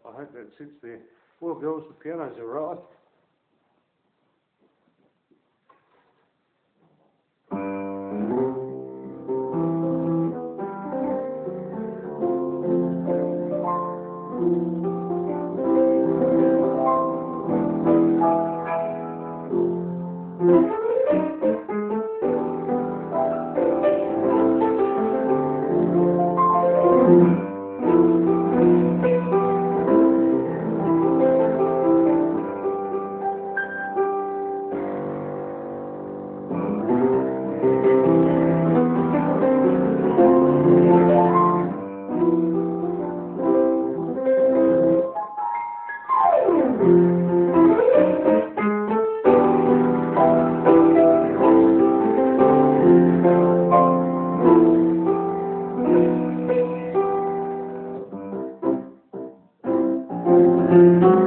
I think that suits the poor girls. The pianos are right. Thank you.